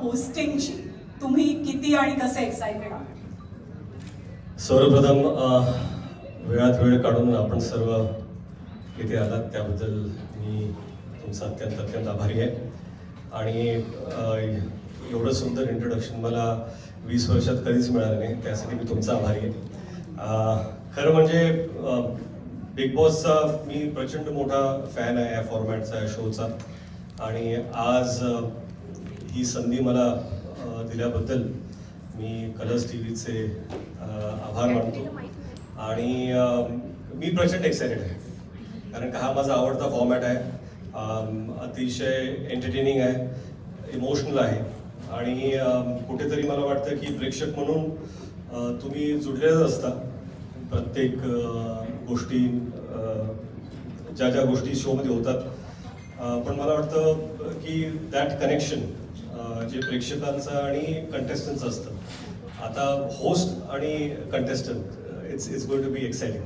होस्टिंगची तुम्ही किती आणि कसे एक्साइटेड आहात? सर्वप्रथम वेळात वेळ काढून आपण सर्व इथे आलात त्याबद्दल मी तुमचा अत्यंत अत्यंत आभारी आहे. आणि एवढं सुंदर इंट्रोडक्शन मला 20 वर्षात कधीच मिळालं नाही, त्यासाठी मी तुमचा आभारी आहे. खरं म्हणजे बिग बॉसचा मी प्रचंड मोठा फॅन आहे, या फॉर्मॅटचा, या शोचा. आणि आज ही संधी मला दिल्याबद्दल मी कलर्स टीव्हीचे आभार मानतो. आणि मी प्रचंड एक्सायटेड आहे, कारण का हा माझा आवडता फॉर्मॅट आहे. अतिशय एंटरटेनिंग आहे, इमोशनल आहे. आणि कुठेतरी मला वाटतं की प्रेक्षक म्हणून तुम्ही जुडलेच असता. प्रत्येक गोष्टी ज्या ज्या गोष्टी शोमध्ये होतात, पण मला वाटतं की दॅट कनेक्शन जे प्रेक्षकांचं आणि कंटेस्टंटचं असतं. आता होस्ट आणि contestant it's going to be exciting.